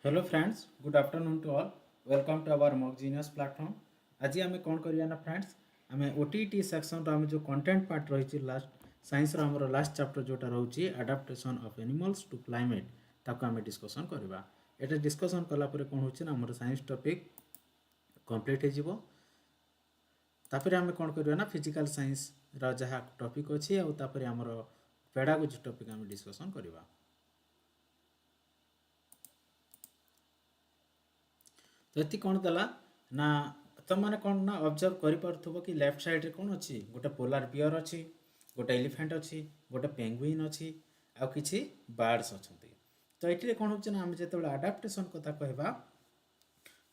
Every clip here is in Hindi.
Hello friends, good afternoon to all. Welcome to our MockGenius platform. आज आम कौन करिया ना फ्रेंड्स, आम ओटीटी सेक्शन आम जो कंटेंट पार्ट रही लास्ट साइंस आमर लास्ट चैप्टर जोटा रोचे adaptation of animals to climate ताको आम डिस्कसन करवा। एटा डिस्कसन कलापर कौन होची ना आमर साइंस टॉपिक कंप्लीट हो। तापर आम कौन करवा ना फिजिकल साइंस जहाँ टॉपिक अच्छी आउे आमर पेडागोजी टॉपिक आम डिस्कसन करवा। तो ये कौन देला ना तुम मैंने कौन ना ऑब्जर्व कर कि लेफ्ट साइड रे कौन अच्छी गोटे पोलार बियर अच्छी, गोटे एलिफेंट अच्छी, गोटे पेंगुइन अच्छी, आउ किछि बर्ड्स अच्छे। तो ये कौन होना आम जो अडाप्टेशन कथा कहवा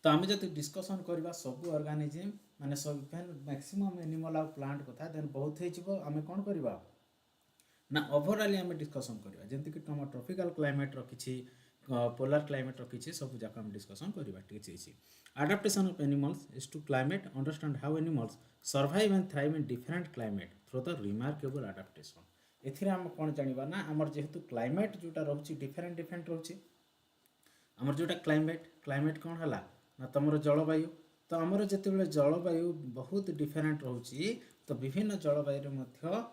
तो आम जो डिस्कसन करवा सब ऑर्गेनिज्म माने सब मैक्सिमम एनिमल आउ प्लांट कथा देन बहुत आम कौन करवा ना ओवरऑल आम डिस्कसन करवा जमती कि तुम ट्रॉपिकल क्लाइमेट रखी पोलार क्लाइमेट रखी सब जाक आम डिस्कसन करवा। Adaptation of animals is to climate. Understand how animals survive and thrive in different climate through the remarkable adaptation. एथिरे हम कौन जानिबा ना हमर जेहेतु क्लाइमेट जोटा रहउची डिफरेंट डिफरेंट रहउची। हमर जोटा क्लाइमेट कौन हला ना तमरो जलवायु। तो हमर जेतेबेले जलवायु बहुत डिफरेंट रहउची तो विभिन्न जलवायु रे मध्य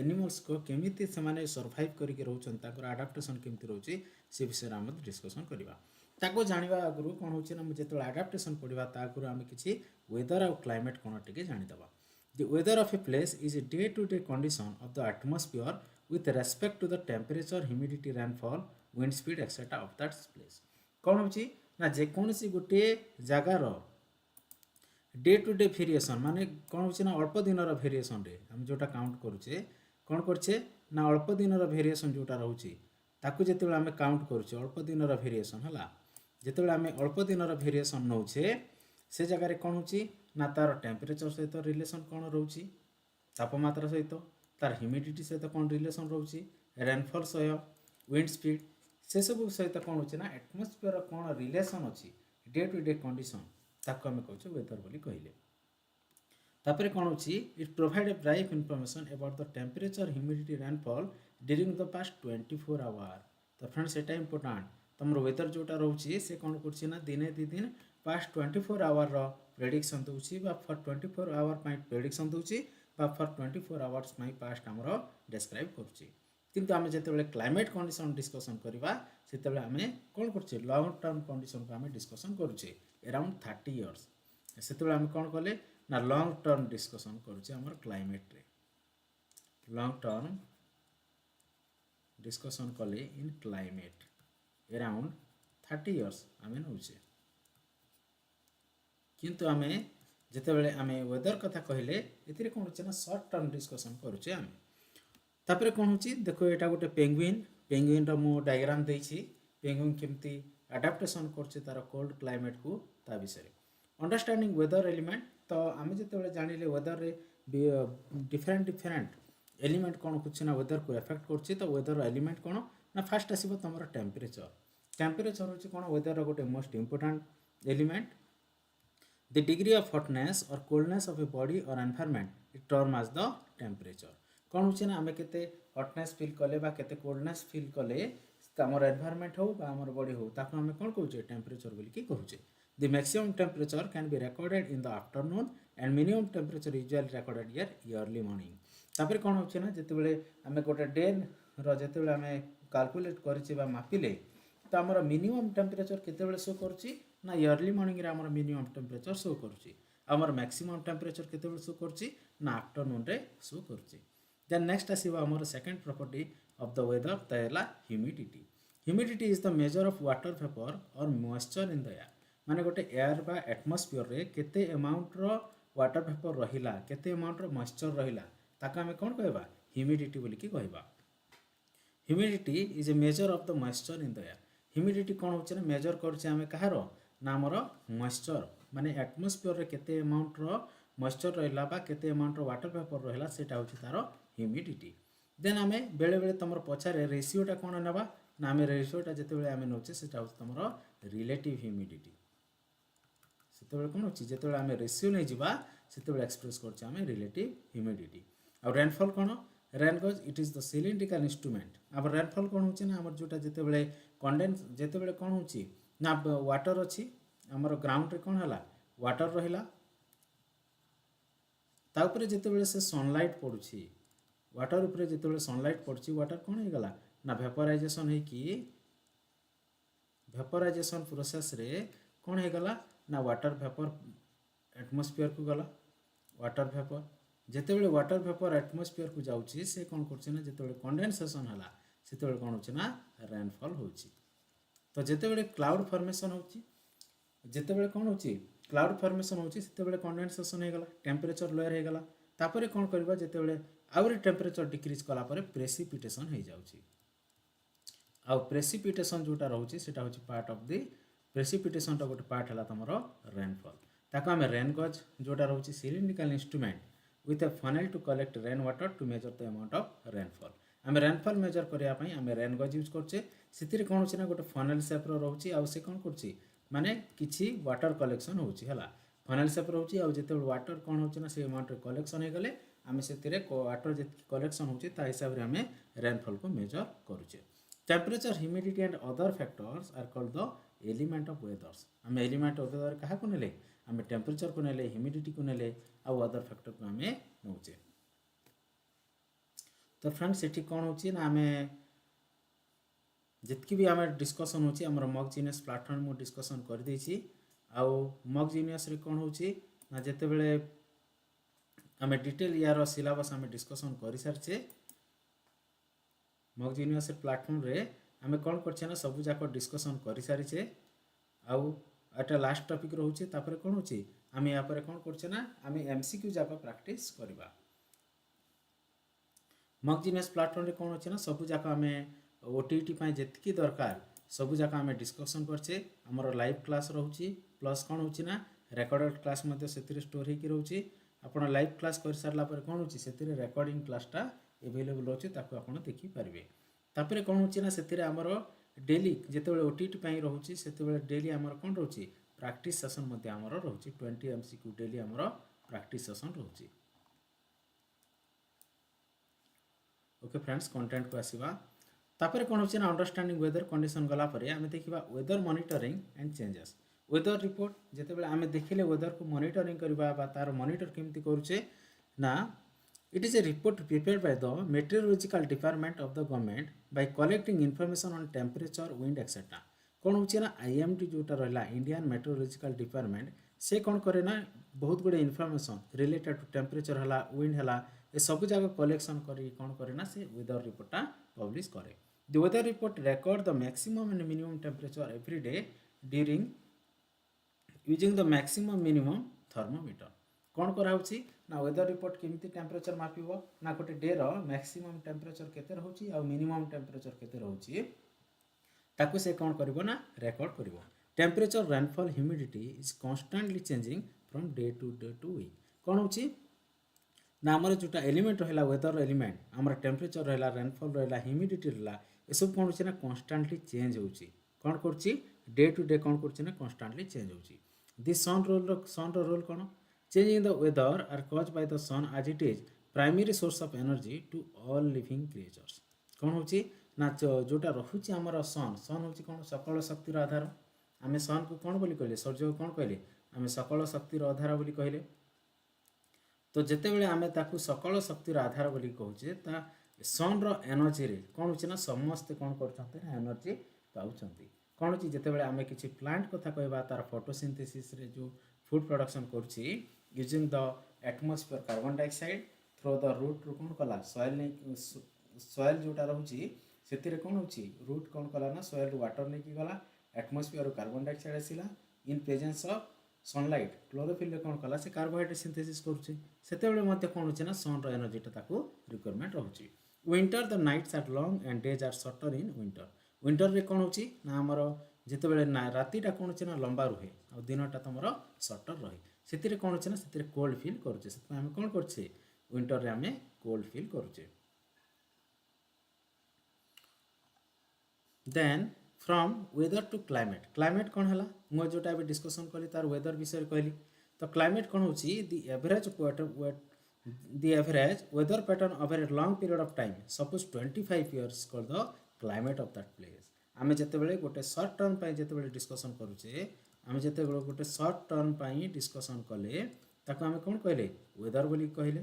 एनिमल्स को केमिति से सर्वाइव करके रहउछन ताकर अडाप्टेशन केमिति रहउची से विषय हम डिस्कशन करबा। ताको जानिबा आगु कौन होची ना जेतेबेले अडाप्टेशन पढ़िबा ता आगु आम किछि वेदर और क्लाइमेट कौन टिके जानिदबा। The weather of a place is a day to day condition of the atmosphere with respect to the temperature, humidity, rainfall, wind speed etcetera of that place. कौन होची ना जेकोसी गोटे जगार डे टू डे भेरिएसन माने कौन होची ना अल्प दिन भेरिएसन रे हम जोटा काउंट करूचे कौन करछे ना अल्प दिन भेरिएसन जोटा रहउची ताकू जेतेबेले आम काउंट करूचे अल्प दिन भेरिएसन हला जिते आम अल्प दिन भेरिएसन नौचे से जगार कौन हो ना तार टेम्परेचर सहित रिलेसन कौन रोचे, तापमात्रा सहित तार ह्यूमिडिटी सहित कौन रिलेसन रोचे, रेनफॉल सहित विंड स्पीड से सब सहित कौन हो ना एटमॉस्फेयर कौन रिलेसन अच्छी डे टू डे कंडीशन ताको आम कहूँ वेदर बोली कहले। तापर कौन हो it provide a brief information about the temperature, humidity, rainfall during the past 24 hour. तो फ्रेंड्स एटा इंपोर्टेंट तुम वेदर जोटा रोचे से कौन कर दिने दी दिन पास्ट 24 आवर प्रेडिक्शन दूसरी फॉर 24 आवर प्रेडिक्शन दूसरी फॉर 24 आवर्स पास्ट आमर डिस्क्राइब करुच्ची। किंतु आम जो क्लाइमेट कंडीशन डिस्कसन करवा से आम कौन कर लॉन्ग टर्म कंडीशन को आम डिस्कसन करुचे अराउंड 30 इयर्स से आम कौन कले ना लॉन्ग टर्म डिस्कसन करुचे आमर क्लाइमेट रे लॉन्ग टर्म डिस्कसन कले इन क्लाइमेट अराउंड 30 इयर्स आम नौचे। किंतु आम जितेबाला आम वेदर कथा कहले ये कौन हो सर्ट टर्म डिस्कसन करुचे आम। तापर कौन हो देखो यहाँ गोटे पेंगुइन मु डायग्राम देछि पेंगुइन केमती अडाप्टेशन करछे तार कोल्ड क्लाइमेट को ता विषय अंडरस्टैंडिंग वेदर एलिमेंट। तो आम जितेबाला जानिले वेदर रे डिफरेंट डिफरेंट एलिमेंट कौन कुछ ना वेदर को एफेक्ट करछे। तो वेदर एलिमेंट कौन ना फास्ट आसो तुम टेम्परेचर हूँ कौन वेदर गोटे most important element. The degree of hotness और कोल्डनेस ऑफ ए बॉडी और environment it term as the temperature. कौन हो आम के हॉटनेस फिल कले के कोल्डनेस फिल कले आमर एनवायरनमेंट हो आमर बॉडी हो ताको आम कौन कहे टेम्परेचर बोलिकी कहूचे। The maximum temperature can be recorded in the afternoon and minimum temperature usually recorded early morning. तापर कौन हो ना जितेबाला आम गोटे डे जितेबाला आम कैलकुलेट कर मापिले तो आमर मिनिमम टेम्परेचर केतेबेले शो करुच्ची ना इयरली मॉर्निंग रे आमर मिनिमम टेम्परेचर शो करुच्ची। आमर मैक्सिमम टेम्परेचर केतेबेले शो करुच्ची ना आफ्टरनून रे शो करुच्ची। देन नेक्स्ट आसीबा आमर second property of the weather तयला humidity. Humidity is the measure of water vapour और मॉइस्चर इन द एयर माने गोटे एयर बा एटमॉस्फेयर रे केते अमाउंट रो वाटर वेपर रहिला केते अमाउंट रो मॉइस्चर रहिला ताका हम कोन कहबा ह्यूमिडिटी बोली की कहबा। Humidity is a measure of the moisture in the air. Humidity कौन हो मेजर करें कहार ना आमर मॉइस्चर माने एटमॉस्फेयर रे केते अमाउंट रो मॉइस्चर रहिला बा केते अमाउंट रो वाटर वेपर रहिला सेटा होची तार ह्यूमिडिटी। देन आमे बेले बेले तुम पचारे रेशियोटा कौन नेबा ना आमे रेशियोटा जितेबाला आमे नौचे सेटा होची तुम रिलेटिव ह्यूमिडिटी। सेतेबाला कौन होची जितेबाला आमे रेशियो नै जिबा सेतेबाला एक्सप्रेस करछे आमे रिलेटिव ह्यूमिडिटी। आ रेनफॉल कौन रेन गज it is the cylindrical instrument. आम रेनफॉल कौन हो आम जोटा जितेबाला कंडेन्स जितेबाला कौन हो ना वाटर अच्छी आमर ग्राउंड रे कौन है वाटर रहा तापर जितेबाला से सनलाइट पड़ुछि वाटर उपरे जितेबाला सनलाइट पड़ुछि वाटर कौन हो गला ना वेपराइजेशन होकि वेपराइजेशन प्रोसेस रे कौन हो गला ना वाटर वेपर एटमॉस्फेयर को गला वाटर वेपर जितेबाला वाटर वेपर एटमॉस्फेयर को जाउछि से कौन करछि ना जितेबाला कंडेंसेशन हला सेतेबाला कौन होछि ना रेनफॉल होछि तो जितेबाला क्लाउड फॉर्मेशन होछि जितेबाला कौन होछि क्लाउड फॉर्मेशन होछि सेतेबाला कंडेंसेशन हो गला टेम्परेचर लोअर हो गला तापर कौन करबा जितेबाला आउरी टेम्परेचर डिक्रीज कला पर प्रेसिपिटेशन हो जाउछि आउ प्रेसिपिटेशन जोटा रोचे सेटा होछि पार्ट ऑफ द प्रेसिपिटेशन टा गोटे पार्ट हला तमरो रेनफॉल ताको हमें रेन गज जोटा रोचे cylindrical instrument with a funnel to collect rain water to measure the amount of rainfall आम रेनफॉल मेजर करने आम रेन गज यूज करछे से कौन होछि ना गोटे फनेल सेप रोचे आउ से कौन करछि माने किछि वाटर कलेक्शन होछि हला फनेल सेप रोचे आउ जते वाटर कौन होछि ना से अमाउंट रे कलेक्शन हे गले आम से वाटर जे कलेक्शन होछि ता हिसाब रे आम रेनफॉल को मेजर करूचे Temperature, humidity and other factors are called the element of weathers. आम element of weather क्या को नेले आम temperature को नेले humidity को नेले आउ other factor को आम नौचे तो फ्रेंड्स सेठी कौन होची ना आम जितकी भी आम डिस्कसन होची हमर MockGenius प्लेटफॉर्म मु डिस्कसन कर देछि आउ MockGenius रे कौन होची ना जते बेले आम डिटेल यार सिलेबस आम डिस्कसन कर सारछे MockGenius प्लेटफॉर्म रे आमे कौन करछे ना सब जाक डिस्कसन कर सारिछे आउ एटा लास्ट टॉपिक रहउछे तापर कौन होची आमे या पर कौन करछे ना आमे एमसीक्यू जाक प्रैक्टिस करबा MockGenius प्लेटफॉर्म रे कौन होची ना सब जाक आमे ओटीटी पय जेतकी दरकार सब जाक आमे डिस्कसन करछे हमर लाइव क्लास रहउची प्लस कौन होची ना रिकॉर्डेड क्लास मध्ये सेतिरे स्टोर हेकी रहउची आपण लाइव क्लास कर सारला पर कौन होची सेतिरे रिकॉर्डिंग क्लास टा एवेलेबल अच्छे ताको आपण देखि पारिबे तापर कौन होची ना सेतिरे हमर डेली जेतेबेले ओटीटी पई रहउची सेतेबेले डेली हमर कोन रहउची प्रैक्टिस सेशन मध्ये हमर रहउची 20 एमसीक्यू डेली हमर प्रैक्टिस सेशन रहउची ओके फ्रेंड्स कंटेंट को आसीबा तापर कौन होची ना अंडरस्टैंडिंग वेदर कंडीशन गला परे आमे देखिबा weather monitoring and changes weather report जेतेबेले आमे देखिले वेदर को मॉनिटरिंग करबा बा तार मॉनिटर केमती करूचे ना It is a report prepared by the meteorological department of the government by collecting information on temperature, wind, etc. कौन होची ना IMD जोटा रहला इंडियन मेट्रोलॉजिकल डिपार्टमेंट से कौन करे ना बहुत गुडे इनफॉरमेशन रिलेटेड टू टेम्परेचर हला विंड हला ए सब जगह कलेक्शन करी कौन करे ना से वेदर रिपोर्टा पब्लिश करे the weather report record the maximum and minimum temperature every day during using the maximum minimum thermometer कौन कराउची ना वेदर रिपोर्ट केमिति टेम्परेचर मापिबो ना गोटे डे रो मैक्सिमम टेम्परेचर केते रहउची आ मिनिमम टेम्परेचर केते रहउची ताकू से कौन करिवो ना रिकॉर्ड करिवो temperature rainfall humidity is constantly changing from day to week कौन होची ना हमर जोटा एलिमेंट रहला वेदर एलिमेंट हमर टेम्परेचर रहला रेनफॉल रहला ह्यूमिडिटी रहला ए सब कौन होची ना कांस्टेंटली चेंज होची कौन करची डे टू डे कौन करची ना कांस्टेंटली चेंज होची दिस सन रो रोल कौन changing the weather are caused by the sun as it is primary source of energy to all living creatures कौन होची ना जोटा रहुची हमर सन होची कौन सकल शक्तिर आधार आमे सन को कौन बोली कहले सूर्य को कौन कहले आमे सकल शक्तिर आधार बोली कहले तो जेते बेले आमे ताकू सकल शक्तिर आधार बोली कहूचे ता सन रो एनर्जी रे कौन होची ना समस्त कौन करछन्ते ना एनर्जी पाउछन्ती कौन होची जेते बेले आमे किछि प्लांट कथा कहबा तार फोटोसिंथेसिस रे जो फूड प्रोडक्शन करछि using the atmosphere carbon dioxide through the root कौन कला सॉइल जोटा रहउची सेतिरे कौन होची रूट कौन कला ना सॉइल वाटर लेकी गला एटमॉस्फेयर कार्बन डाइऑक्साइड आसिला in presence of sunlight chlorophyll रे कौन कला से कार्बोहाइड्रेट सिंथेसिस करूची सेते बेले मते कौन होची ना सन रो एनर्जी ता ताकू रिक्वायरमेंट रहउची winter the nights are long and days are shorter in winter रे कौन होची ना हमर जेते बेले ना रातीटा कौन होची ना लंबा रुहे आ दिनटा तमरो शॉर्टर रहे सेतिरे कौन होची ना सेतिरे कोल्ड फील करूचे सेति हम कौन करछे विंटर रे हमें कोल्ड फील करूचे then from weather to climate कौन हला मो जोटा भी डिस्कशन कली तार वेदर विषय कहली तो क्लाइमेट कौन होची the average weather pattern over a long period of time suppose 25 years called the climate of that place आम जिते गोटे सर्ट टर्म पर जिते डिस्कसन करुचे आम जिते गोटे सर्ट टर्म पर डिस्कसन कले ताको आम कौन कहले वेदर बोली कहले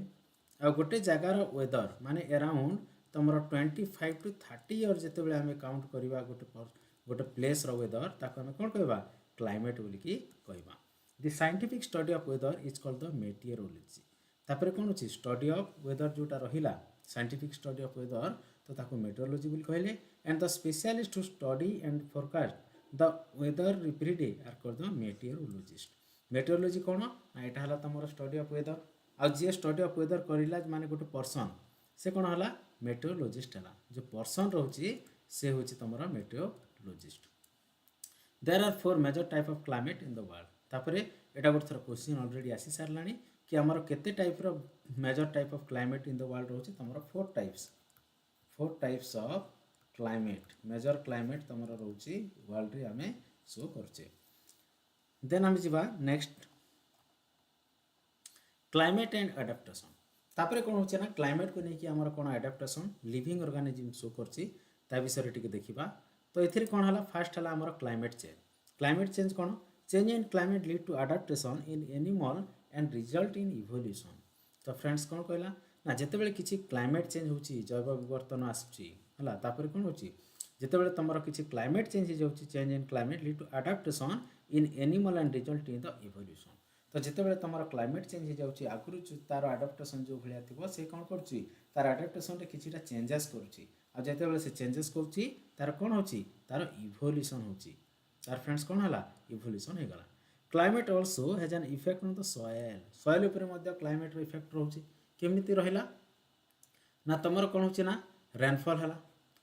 आ गोटे जगार वेदर माने अराउंड तुम 25 to 30 इयर जिते आम काउंट करवा गोटे प्लेस वेदर ताको आम कौन कहवा क्लाइमेट बोलिकी कहवा the scientific study of weather is called the meteorology तापर कौन अच्छी स्टडी ऑफ वेदर जोटा रहिला साइंटिफिक स्टडी ऑफ वेदर तो ताको मेट्रोलॉजी बोली कहले and the specialist to study and forecast the weather every day are called the meteorologist meteorology कौन ना यहाँ है तुम स्टडी ऑफ वेदर आ जी स्टडी ऑफ वेदर करला माने गोटे पर्सन से कौन है मेट्रोलॉजिस्ट है जो पर्सन रोचे से हूँ तुम meteorologist there are 4 major type of climate in the world तापर एटा गोटे थर क्वेश्चन ऑलरेडी आसी सारा कि आमर केते टाइप रो major type of climate in the world रोचे तुम 4 types of climate major climate तुम रोचे वर्ल्ड रे आमे शो करचे देन आम जीवा नेक्स्ट क्लाइमेट एंड एडाप्टेशन तापर कौन होचे ना क्लाइमेट को लेकिन आमर कौन एडाप्टेशन लिविंग ऑर्गेनिज्म शो करची ता विषय टिके देखिबा तो एथिरे कौन हला फास्ट हला आमर क्लाइमेट चेंज कौन change in climate lead to adaptation in animal and result in evolution तो फ्रेंड्स कौन कहला ना जितेबाला किसी क्लाइमेट चेंज होची जैव विवर्तन आसुची हला तापर कौन होची जितेबाला तुमर किसी क्लाइमेट चेंज हो जाउची change in climate lead to adaptation in animal and result in the evolution तो जितेबाला तुमर क्लाइमेट चेंज हो जाउची आगुरु तार एडाप्टेशन जो भलिया थिबो से कौन करची तार एडाप्टेशन रे किछिटा चेंजेस करूची आ जितेबाला से चेंजेस करूची तार कौन होची तार इवोल्यूशन होची तार फ्रेंड्स कौन हला इवोल्यूशन हे गला climate also has an effect on the soil ऊपर मध्य क्लाइमेट रो इफेक्ट रहउची केमिति रहिला ना तुमर कौन होची ना रेनफॉल हला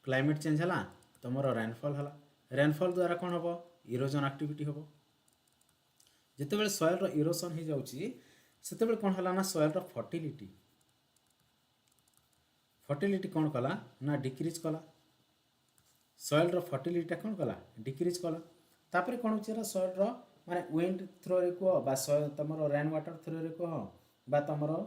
क्लाइमेट चेंज हला तुमर रेनफॉल द्वारा कौन हबो इरोजन एक्टिविटी हबो जितेबाला सॉइल रो इरोजन हो जाउची सेतेबाला कौन हला ना सॉइल रो फर्टिलिटी कौन कला ना डिक्रीज कला सॉइल रो फर्टिलिटी कौन कला डिक्रीज कला तापर कौन होची ना सॉइल रो माने विंड थ्रो रे को बा सॉइल तुमरो रेन वाटर थ्रो रे को बा तुमरो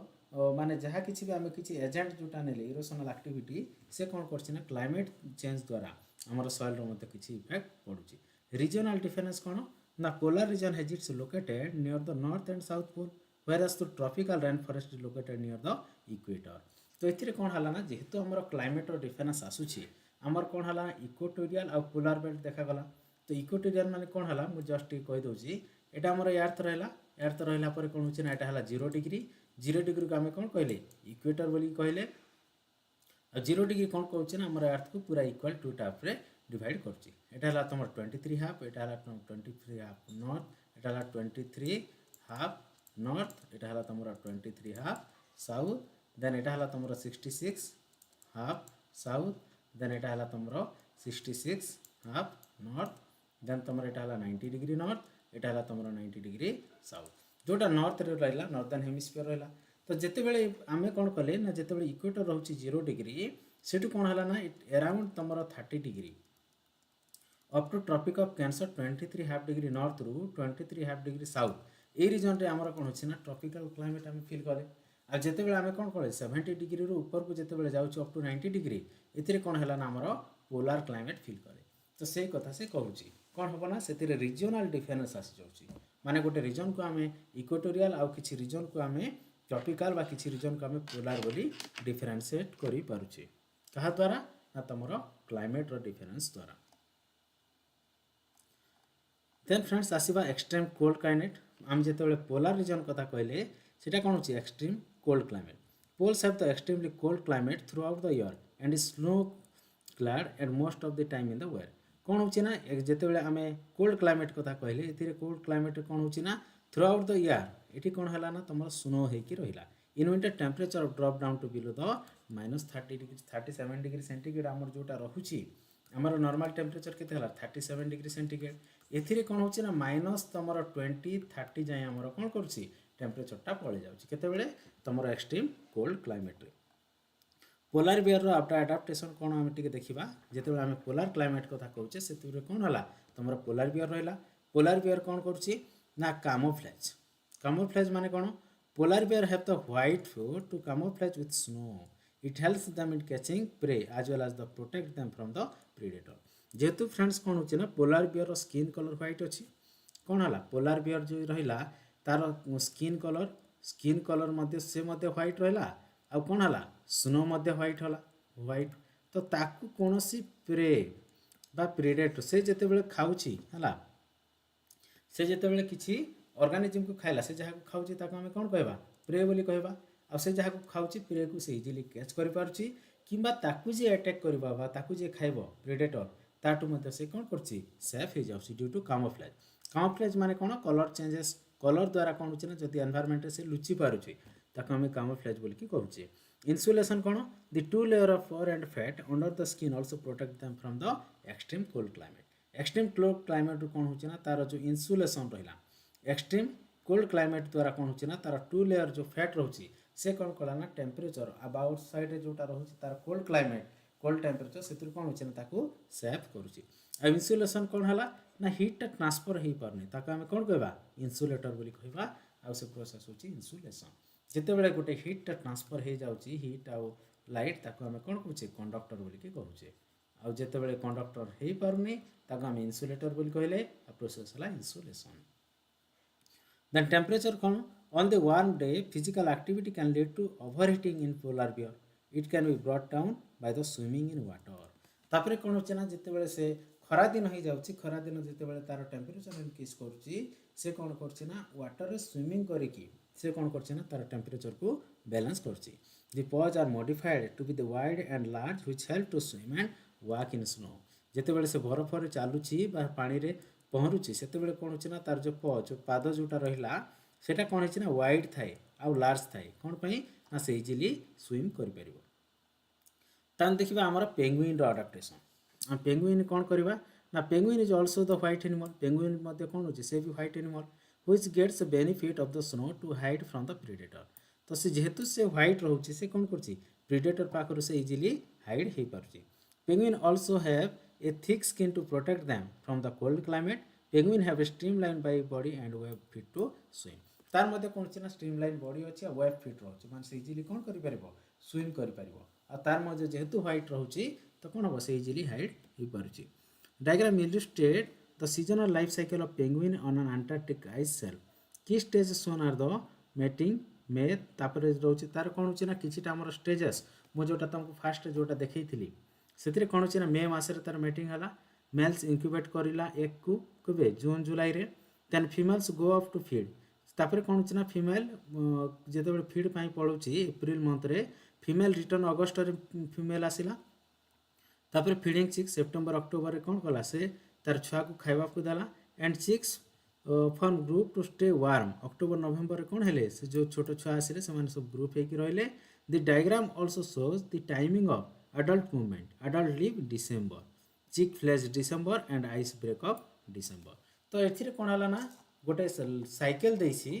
माने जहाँ किसी भी आम किसी एजेंट जोटा नेले इरोशनल एक्टिविटी से कौन करछि ना क्लाइमेट चेंज द्वारा आमर सॉइल रो मते किछि इफेक्ट पडुछि रीजनल डिफरेंस कौन ना polar region has its located near the north and south pole whereas the tropical rain forest is located near the equator तो एथिरे कौन हला ना जेहेतु आमर क्लाइमेट रो डिफरेंस आसुछि आमर कौन हला इक्वेटोरियल आ पोलर बेल्ट देखा गला तो इक्वेटोरियल माने कौन हला मु जस्ट कहि दोछि एटा हमर अर्थ रहला पर कौन होछि ना एटा हला 0 डिग्री को आम कौन कहले इक्वेटर बोली कहले 0 डिग्री कौन कहूँ ना आम अर्थ को पूरा इक्वाल टू टाइप रे डिवाइड करछि एटा हला तुम 23 हाफ एटा हला 23 हाफ नॉर्थ एटा हला 23 हाफ नॉर्थ एटा हला तुम 23 हाफ साउथ देन एटा हला तुम 66 हाफ साउथ देन एटा हला तुम 66 हाफ नॉर्थ देन तुम एटा हला 90 डिग्री नॉर्थ एटा हला तुम 90 डिग्री साउथ जोटा नॉर्थ रे रहला नॉर्दर्न हेमिस्फीयर रहला तो जिते बेले आमे कौन कले ना जिते बेले इक्वेटर रहउची 0 डिग्री सेटू कौन हला ना अराउंड तुमर 30 degree up to Tropic of Cancer 23 half degree north रु 23 हाफ डिग्री साउथ ए रीजन रे हमर कौन होछि ना ट्रॉपिकल क्लाइमेट आमे फील करे आ जिते बेले आमे कौन करे 70 डिग्री रु ऊपर को जिते बेले जाउची अप टू 90 डिग्री एथिरे कौन हला ना हमर पोलर क्लाइमेट फील करे तो से कथा से कहउची कौन हबो ना सेतिरे रीजनल डिफरेंस आसी जाउची माने गोटे रीजन को आमे इक्वेटोरियल आ किछि रीजन को आमे ट्रॉपिकल बा किछि रीजन को आमे पोलर बोली डिफरेंशिएट करि पारुछे कहा द्वारा ना तमरो क्लाइमेट रो डिफरेंस द्वारा देन फ्रेंड्स आसीबा एक्सट्रीम कोल्ड क्लाइमेट आम जेतेबेले पोलर रीजन कथा कहले सेटा कोन होछि extreme cold climate poles have the extremely cold climate throughout the year and is snow clad at most of the time in the year कौन होछि ना जेतेबेले आमे कोल्ड क्लाइमेट कथा कहले एथिरे कोल्ड क्लाइमेट कौन होछि ना थ्रू आउट द ईयर एठी कौन हला ना तमर स्नो हेकी रहिला in winter temperature drop down to below the -30 degree 37 degree centigrade हमर जोटा रहुछि हमर नॉर्मल टेम्परेचर केते हला 37 डिग्री सेंटीग्रेड एथिरे कौन होछि ना माइनस तमर 20 30 जाय हमर कौन करछि टेम्परेचर टा पळे जाउछि केतेबेले तमर एक्सट्रीम कोल्ड क्लाइमेट रे पोलर बियर रो आफ्टर एडाप्टेशन कौन आम टिके देखिबा जेतेबेले आम पोलर क्लाइमेट कथा कहउचे सेतिरे कौन हला तमर पोलर बियर रहला पोलर बियर कौन करछि ना camouflage माने कौन polar bear have the white fur to camouflage with snow it helps them in catching prey as well as the protect them from the predator जेहेतु फ्रेंड्स कौन होची ना polar bear skin colour white अच्छी कौन है पोलार बियर जो रहा तार स्किन कलर मध्य से मध्य व्हाइट रहा आ कौन है स्नो मध्य व्हाइट है व्हाइट तो ताकू कौन सी प्रे बा प्रेडेटर से जिते खाऊँगी है से जिते किसी ऑर्गेनिज्म को खाइला से जहाँ खाऊँगी ताको आम कौन कहवा प्रे बोली कहवा आ से जहाँ खाऊँगी प्रे को से इजिली कैच कर पारुची किंबा ताकू जे अटैक करबा बा ताकू जे खाइबो प्रेडेटर ताटू मध्य से कौन करछि सेफ हो जाउछि ड्यू टू कामोफ्लेज माने कौन कलर चेंजेस कलर द्वारा कौन होछि ना जदि एनवायरनमेंट से लुचि पारुछि ताको हम कामोफ्लेज बोली कि कहउछि इंसुलेशन कौन the two layer of fur and fat under the skin also protect them from the extreme cold climate extreme cold climate रू कौन होछि ना तार जो इंसुलेशन रहिला एक्सट्रीम कोल्ड क्लाइमेट द्वारा कौन होछि ना तार टू लेयर जो फैट रहउछि से कौन कला ना टेम्परेचर अबाउट साइड रे जोटा रहउछि तार कोल्ड क्लाइमेट कोल्ड टेम्परेचर से कौन होछि ना ताको सेफ करूछि आ इंसुलेशन कौन हला ना हीट टा ट्रांसफर हो पारनी ताको आम कौन कहबा इंसुलेटर बोली कहबा आ से प्रोसेस होछि इंसुलेशन जिते बेले गोटे हीट टा ट्रांसफर हो जाउछि हीट आ लाइट ताको आम कौन कहउछि कंडक्टर बोली कि कहउछि आ जिते बेले कंडक्टर हो पारनी ताको आम इंसुलेटर बोली कहले आ प्रोसेस हला इंसुलेशन देन टेम्परेचर कौन on the warm day physical activity can lead to overheating in polar bear it can be brought down by the swimming in water तापरे कौन होचे ना जिते बेले से खरा दिन हो जाउछि खरा दिन जिते बेले तार टेम्परेचर इंक्रीज करूछि से कौन करछि ना वाटर रे स्विमिंग करिकि से कौन करछि ना तार टेम्परेचर को बैलेंस करछि the paws are modified to be the wide and large which help to swim and walk in snow जिते बेले से बरफ रे चालुछि बा पानी रे पहरुछि सेते बेले कौन होछि ना तार जो पॉज जो पाद जोटा रहिला सेटा कौन है ना वाइड थाए आउ लार्ज थाए कौन पाई ना से इजिली स्विम कर परिबो तान देखिबा हमर पेंगुइन रो अडाप्टेशन हम पेंगुइन कौन करबा ना penguin is also the white animal penguin मध्ये कौन होची से भी white animal which gets benefit of the snow to hide from the predator तो से जेहेतु से व्हाइट रहउची से कौन करची प्रेडेटर पाखरु से इजिली हाइड हे पारुची penguin also have a thick skin to protect them from the cold climate penguin have a streamline by body and web feet to swim तार मध्य कौन ना स्ट्रीमलाइन बॉडी अच्छी वेब फिट रोचे मान से इजिली कौन कर स्विम कर तार मध्य जेहेतु व्हाइट रोचे तो कौन हम से इजिली हाइड हो पारुची diagram illustrate the seasonal life cycle of penguin on an Antarctic ice shelf key stage shown are the mating May तापर रोचे तार कौन होची ना किछिटा हमर स्टेजेस मो जोटा तुमको फास्ट जोटा देखैथिली सेतिरे कौन होची ना मे मासरे तार मेटिंग हला मेल्स इंक्यूबेट करिला एक को कबे जून जुलाई रे then females go off to feed तापर कौन होची ना फीमेल जेते बेले फीड पाई पळुची एप्रिल मंथ रे फीमेल रिटर्न अगस्त रे फीमेल आसिला तापर फीडिंग चिक सेप्टेम्बर अक्टोबर रे कौन कला से तार छुआ को खाइबा को देला and chicks form group to stay warm October November रे कौन हेले से जो छोटो छुआ आसिले से माने सब ग्रुप हेकी रहले the diagram also shows the timing of adult movement adult leave December chick fledge December and ice break off December तो एथिरे कौन हला ना गोटे साइकेल देसी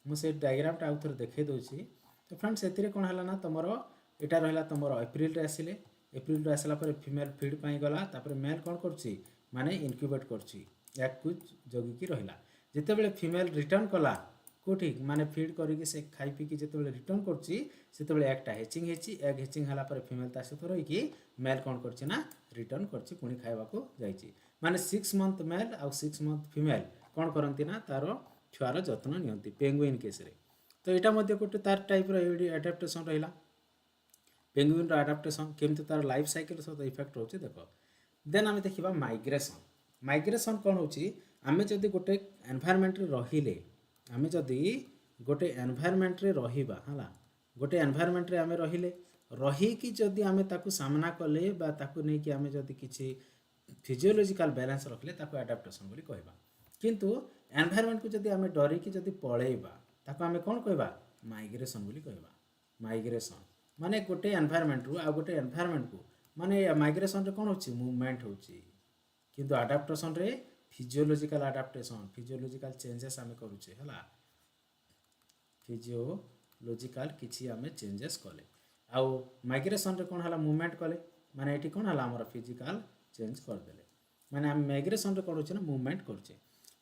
मुझे डायग्रामटा आउ थे देखे दूसरी तो फ्रेंड्स से कौन है ना तुम यहाँ रहा तुम एप्रिल आसिले एप्रिल रे आसला फीमेल फीड पाई गला तापर मेल कौन कर माने इनक्यूबेट कर जगिकी रहा जिते बड़े फीमेल रिटर्न कला कौटी माने फीड करके से खाई पीकी जिते रिटर्न कर एगटा हेचिंग एग हेचिंग है फीमेल ता सहित रही मेल कौन कर रिटर्न कर पुणी खावाक जाइए माने 6 मंथ मेल आउ 6 मंथ फीमेल कौन करती ना तार छुआर जत्न नियंती पेंगुइन केस रे तो यहाँ मध्य गोटे तार टाइप एडाप्टेशन रहा पेंगुइन एडाप्टेशन केमती तार लाइफ साइकिल सहित इफेक्ट रोचे देख देन आम देखा माइग्रेशन माइग्रेशन कौन होची आमे जदि गोटे एनवायरनमेंट रे रहिले आमे जदि गोटे एनवायरनमेंट रे रहिबा हला गोटे एनवायरनमेंट रे आमे रहिले रही कि जदि आमे ताकू सामना कले बा ताकू नै कि आमे जदि किछि फिजियोलॉजिकल बैलेंस रखले ताकू एडाप्टेशन बोली कहबा किंतु एनवायरनमेंट को जदि आमे डरी कि जदि पळेबा ताकू आमे कोन कहबा माइग्रेशन बोली कहबा माइग्रेशन माने गोटे एनवायरनमेंट रु आ गोटे एनवायरनमेंट को माने माइग्रेशन रे कोन होची मूवमेंट होची किंतु एडाप्टेशन रे फिजियोलॉजिकल एडाप्टेशन फिजियोलॉजिकल चेंजेस आमे करूचे हला फिजियोलॉजिकल किछि आमे चेंजेस कले आउ माइग्रेशन रे कोन हला मूवमेंट कले माने एठी कोन हला हमर फिजिकल चेंज कर देले माने हम माइग्रेशन रे कोन होचे ना मूवमेंट करचे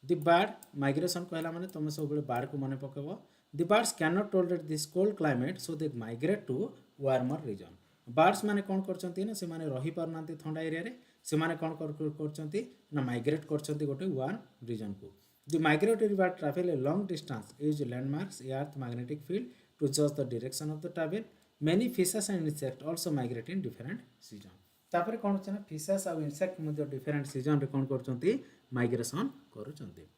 द बर्ड माइग्रेशन कहला माने तुम सब बेले बर्ड को माने पकेबो the birds can not tolerate this cold climate so they migrate to warmer region birds माने कोन करचंती ना से माने रही परनांती ठंडा एरिया रे से माने कौन करछंती ना माइग्रेट करछंती गोटे वन रीजन को the migratory bird travel a long distance use landmarks a earth magnetic field to जज the direction of the travel many fishes and insect also migrate in different season तापर कौन होचे ना फिशेस और इंसेक्ट मध्ये डिफरेंट सीजन रे कौन करछंती माइग्रेशन करूछंती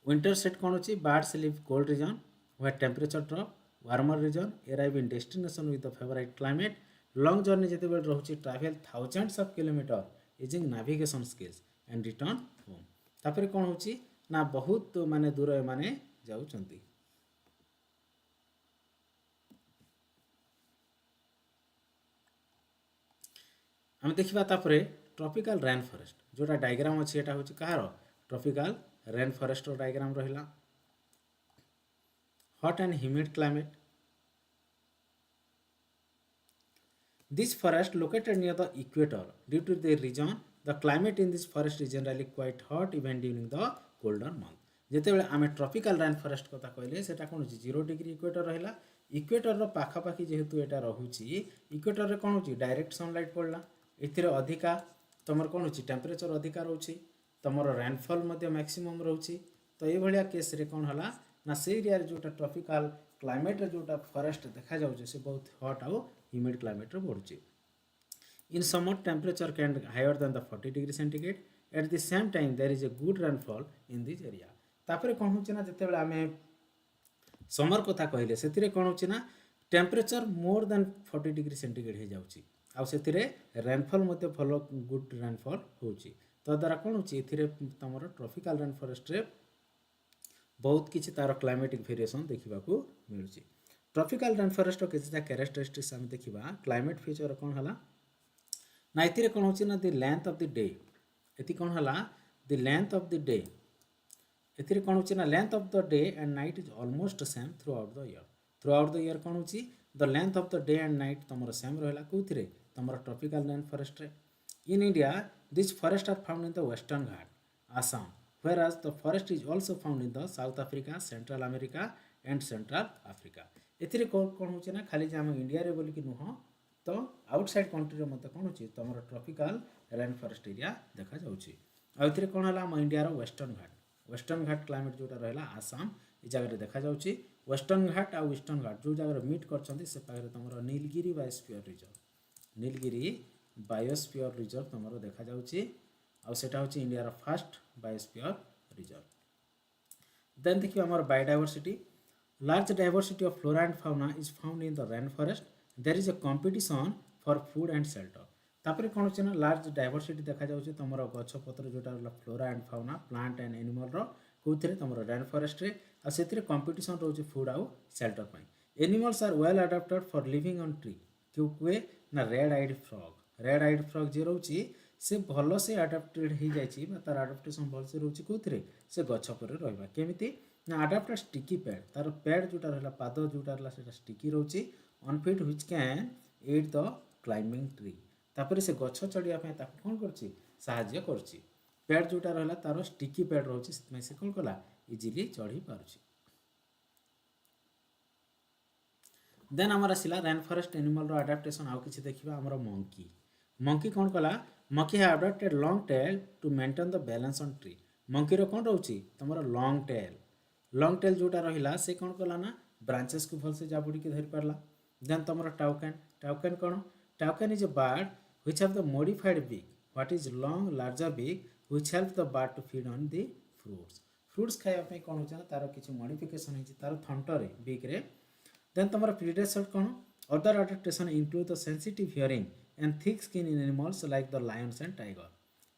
विंटर सेट कौन होची birds live cold region where temperature drop warmer region arrive in destination with the favorite climate long journey jete bel rahuchi travel thousands of kilometer using navigation skills and return home तापर कौन होची ना बहुत माने दूर माने जाउछंती हम देखिबा तापरे ट्रॉपिकल रेन फॉरेस्ट जोटा डायग्राम अछि एटा होची कहारो ट्रॉपिकल रेन फॉरेस्ट रो डायग्राम रहिला hot and humid climate. This forest located near the equator. Due to the region, the climate in this forest is generally quite hot even during the colder month. ଯେତେବେଳେ ଆମେ ଟ୍ରପିକାଲ ରେନ୍ ଫରେଷ୍ଟ କଥା କହିଲେ ସେଟା କ'ଣ ହେଉଛି 0 ଡିଗ୍ରୀ ଇକ୍ୱେଟର ରହିଲା ଇକ୍ୱେଟରର ପାଖାପାଖି ଯେହେତୁ ଏଇଟା ରହୁଛି ଇକ୍ୱେଟରରେ କ'ଣ ହେଉଛି ଡାଇରେକ୍ଟ ସନଲାଇଟ୍ ପଡ଼ିଲା ଏଥିରେ ଅଧିକା ତୁମର କ'ଣ ହେଉଛି ଟେମ୍ପରେଚର ଅଧିକା ରହୁଛି ତୁମର ରେନଫଲ୍ ମଧ୍ୟ ମ୍ୟାକ୍ସିମମ୍ ରହୁଛି ତ ଏଇଭଳିଆ କେସ୍ରେ କ'ଣ ହେଲା ना से एरिया जोटा ट्रॉपिकल क्लाइमेट जोटा फॉरेस्ट देखा जाउछे से बहुत हॉट आउ ह्यूमिड क्लाइमेट बढ़ुचे in summer temperature can higher than the 40 degree centigrade at the same time there is a good rainfall in this area तापर कोन होचे ना जेतेबेले आमे समर कथा कहले सेतिरे कोन होचे ना temperature more than 40 degree centigrade हे जाउची आ सेतिरे रेनफॉल मध्ये फॉलो गुड रेनफॉल होउची तो द्वारा कोन होची एथिरे तमरो ट्रॉपिकल रेन फॉरेस्ट रे बहुत किसी तार क्लाइमेटिक वेरिएशन देखा मिलूँ ट्रॉपिकल रेन फॉरेस्ट किसी कैरेक्टरिस्टिक्स आम देखा क्लाइमेट फीचर कौन है ना ये कौन हो ना the length of the day ये कौन है the length of the day ये कौन हो ना length of the day and night is almost same throughout the year कौन हो the length of the day and night तुम सेम रहा कौन तुम tropical rain forest in India this forest are found in the western Ghat Assam whereas the forest is also found in the South Africa, Central America and Central Africa. एथिरे कौन होचे ना खाली जे हम इंडिया रे बोली कि नुह तो आउटसाइड कंट्री रे मते कौन होची तमरो ट्रॉपिकल रेन फॉरेस्ट एरिया देखा जाउची आ एथिरे कौन हला हम इंडिया रो वेस्टर्न घाट क्लाइमेट जोटा रहला आसाम ई जगह रे देखा जाउची वेस्टर्न घाट आ ईस्टर्न घाट जो जगह रे मीट करछंती से पाखरे तमरो नीलगिरी बायोस्फीयर रिजर्व तमरो देखा जाउची आ सेटा होची इंडिया रो फर्स्ट बायोस्फीयर रिजर्व देन देखियो हमर biodiversity large diversity of flora and fauna is found in the rain forest there is a competition for food and shelter तापर कोन होची ना लार्ज डायवर्सिटी देखा जाउची तमरो गछ पत्र जोटा flora and fauna plant and animal रो कोथरे तमरो रेन फॉरेस्ट रे आ सेतिरे कंपटीशन रहउची फूड आउ शेल्टर पई animals are well adopted for living on tree क्योंकि ना रेड आइड फ्रॉग जे रहउची से भल से आडाप्टेड हो जाइए तार आडाप्टेशन भल से रोचे कौन से गछ पर रहा केमी ना आडाप्टेड स्टिकी पैड तार पैड जोटा रहा पाद जोटा रहा स्टिकी रोचे unfit which can aid the climbing tree तापर से गछ चढ़ापी कौन कर पैड जोटा रहा तार स्टिकी पैड रोचे से कौन कला इजिली चढ़ी पार्छ देन आमर आसला रेन फॉरेस्ट एनिमल रो आडाप्टेशन आउ किछि देखिबा आमर मंकी कौन कला monkey have adopted long tail to maintain the balance on tree monkey रो कौन रोची तुमर लॉन्ग टेल जोटा रहिला से कौन कला ना ब्रांचेस को भल से जाबुड़ी के धरि पारला देन तुमर toucan is a bird which have the modified beak what is long larger beak which help the bird to feed on the fruits खाया पे कौन होचा तार किछि मॉडिफिकेशन है तार थंटरे बीक रे देन तुमर प्रीडेटर कौन other adaptation include the sensitive hearing and thick skin in animals like the lions and tiger,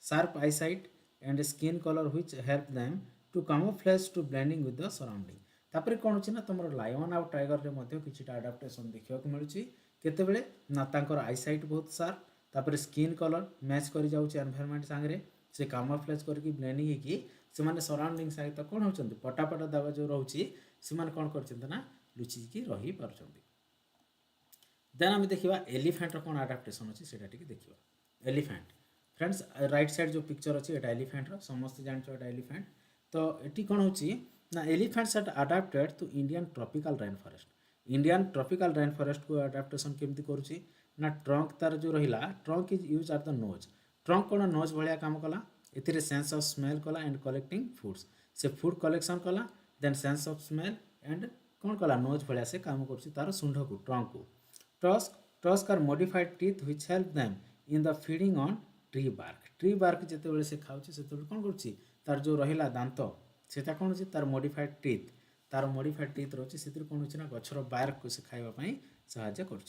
sharp eyesight and skin color which help them to camouflage to blending with the surrounding. तापर कौन होची ना तुमर लायन आउ टाइगर रे मध्ये किछिटा अडॉप्टेशन देखियो को मिलुची केतेबेले ना तांकर आईसाइट बहुत शार्प तापर स्किन कलर मैच करि जाउची एनवायरनमेंट संगे से camouflage करके ब्लेंडिंग हे कि से माने सराउंडिंग सहित कौन होचंती पटापटा दावा जो रहउची से माने कौन करचंती ना लुचि की रही पारचंती देन आम देखा एलिफेंट कौन आडाप्टेशन अच्छी से देखा एलिफेंट फ्रेंड्स राइट साइड जो पिक्चर अच्छी एटा एलिफेंट समस्त जानते एलिफेंट तो ये कौन होची ना elephants are adapted to Indian tropical rain forest को अडाप्टेशन केमती करुची ना ट्रंक तार जो रहिला trunk is use at the nose trunk कौन नोज भाया काम कला एथिरे सेंस ऑफ स्मेल कला एंड कलेक्टिंग फूड्स से फूड कलेक्शन कला then sense of smell and कौन कला नोज भाया से काम कर तार शुंड को ट्रंक को tusk are modified teeth which help them in the feeding on tree bark जिते से खाऊँ से कौन कर तार जो रहा दांत से कौन अच्छी तार मॉडिफाइड टीथ तार मॉडिफाइड टीथ रही से कौन होना गचर बार्क को से खावाई साहाଯ୍य कर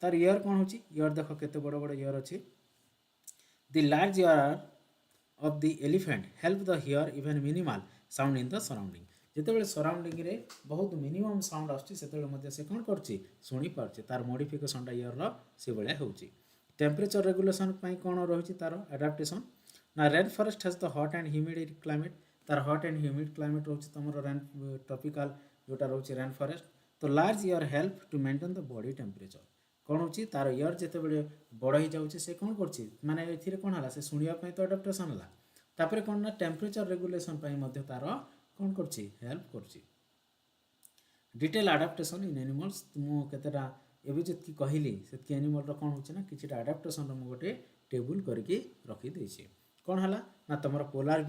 तार इयर कौन हो इयर देख केते बड़ बड़ इयर अच्छी The large ear of the elephant help the hear even minimal sound in the surrounding. ଯେତେବେଳେ ସରାଉଣ୍ଡିଂ ରେ ବହୁତ ମିନିମମ୍ ସାଉଣ୍ଡ ଆସୁଛି ସେତେବେଳେ ମଧ୍ୟ ସେ କ'ଣ କରୁଛି ଶୁଣିପାରୁଛି ତାର ମଡ଼ିଫିକେସନଟା ଇୟରର ସେଭଳିଆ ହେଉଛି ଟେମ୍ପରେଚର ରେଗୁଲେସନ୍ ପାଇଁ କ'ଣ ରହିଛି ତାର ଆଡାପ୍ଟେସନ୍ ନା rain forest has the hot and humid climate ତାର ହଟ୍ ଆଣ୍ଡ ହ୍ୟୁମିଡ୍ କ୍ଲାଇମେଟ୍ ରହୁଛି ତୁମର ରେନ୍ ଟ୍ରପିକାଲ ଯେଉଁଟା ରହୁଛି ରେନ୍ ଫରେଷ୍ଟ ତ large ear help to maintain the body temperature କ'ଣ ହେଉଛି ତାର ଇୟର ଯେତେବେଳେ ବଡ଼ ହେଇଯାଉଛି ସେ କ'ଣ କରୁଛି ମାନେ ଏଥିରେ କ'ଣ ହେଲା ସେ ଶୁଣିବା ପାଇଁ ତ ଆଡାପ୍ଟେସନ୍ ହେଲା ତାପରେ କ'ଣ ନା ଟେମ୍ପରେଚର ରେଗୁଲେସନ୍ ପାଇଁ ମଧ୍ୟ ତାର କ'ଣ କରୁଛି ହେଲ୍ପ କରୁଛି ଡିଟେଲ୍ ଆଡାପ୍ଟେସନ୍ ଇନ୍ ଆନିମଲ୍ସ ମୁଁ କେତେଟା ଏବେ ଯେତିକି କହିଲି ସେତିକି ଆନିମଲ୍ର କ'ଣ ହେଉଛି ନା କିଛିଟା ଆଡାପ୍ଟେସନ୍ର ମୁଁ ଗୋଟେ ଟେବୁଲ୍ କରିକି ରଖିଦେଇଛି କ'ଣ ହେଲା ନା ତୁମର ପୋଲାର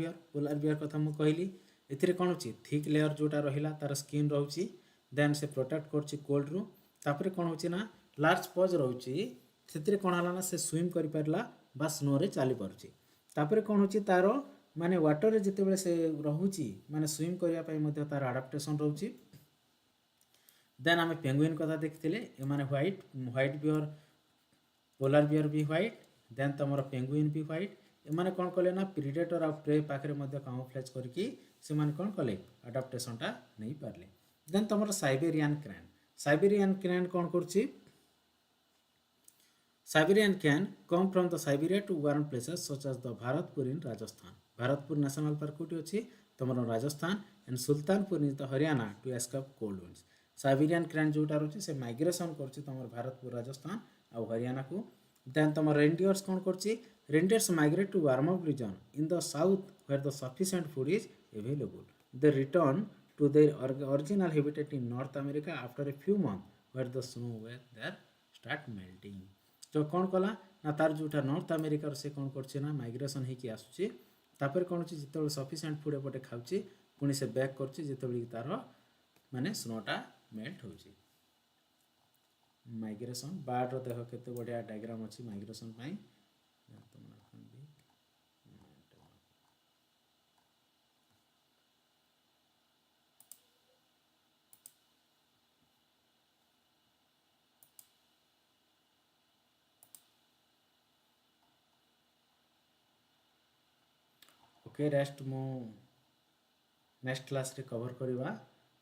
ବିୟର କଥା ମୁଁ କହିଲି ଏଥିରେ କ'ଣ ହେଉଛି ଥିକ୍ ଲେୟର ଯେଉଁଟା ରହିଲା ତାର ସ୍କିନ୍ ରହୁଛି ଦେନ୍ ସେ ପ୍ରୋଟେକ୍ଟ କରୁଛି କୋଲ୍ଡରୁ ତାପରେ କ'ଣ ହେଉଛି ନା ଲାର୍ଜ ପଜ୍ ରହୁଛି ସେଥିରେ କ'ଣ ହେଲା ନା ସେ ସୁଇମ୍ କରିପାରିଲା ବା ସ୍ନୋରେ ଚାଲିପାରୁଛି ତାପରେ କ'ଣ ହେଉଛି ତାର ମାନେ ୱାଟରରେ ଯେତେବେଳେ ସେ ରହୁଛି ମାନେ ସୁଇମ୍ କରିବା ପାଇଁ ମଧ୍ୟ ତାର ଆଡାପ୍ଟେସନ୍ ରହୁଛି ଦେନ୍ ଆମେ ପେଙ୍ଗୁଇନ୍ କଥା ଦେଖିଥିଲେ ଏମାନେ ହ୍ୱାଇଟ୍ ବିୟର ପୋଲାର ବିୟର ବି ହ୍ୱାଇଟ୍ ଦେନ୍ ତୁମର ପେଙ୍ଗୁଇନ୍ ବି ହ୍ୱାଇଟ୍ ଏମାନେ କ'ଣ କଲେ ନା ପ୍ରିଡେଟର ଆଉ ପ୍ରେ ପାଖରେ ମଧ୍ୟ କାମୋଫ୍ଲେଜ୍ କରିକି ସେମାନେ କ'ଣ କଲେ ଆଡାପ୍ଟେସନ୍ଟା ନେଇପାରିଲେ ଦେନ୍ ତୁମର ସାଇବେରିଆନ୍ କ୍ରେନ୍ କ'ଣ କରୁଛି Siberian can come from the Siberia to warm places such as the Bharatpur in Rajasthan. Bharatpur National Park कोटी अच्छी तुमर Rajasthan and Sultanpur in the Haryana to escape cold winds. Siberian crane जोटा रही से माइग्रेशन कर तुम भारतपुर राजस्थान आउ हरियाणा को देन तुम रेनडियर्स कौन कर reindeers migrate to warm up region in the south where the sufficient food is available. They return to their original habitat in North America after a few month where the snow where there start melting. तो कौन कला ना तार जोटा नॉर्थ अमेरिकार से कौन कर माइग्रेशन होगी आसूसी तापर कौन हो जिते सफिशिएंट फूड एपटे खाऊँ पुणी से बैक कर तार माने स्नोटा मेल्ट हो माइग्रेशन बार्डर देख केते बढ़िया डायग्राम अच्छी माइग्रेशन पाई ओके रेस्ट मु नेक्स्ट क्लास रे कवर करवा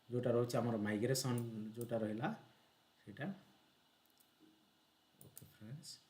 जोटा रोचे आमर माइग्रेशन जोटा रहिला सेटा ओके फ्रेंड्स.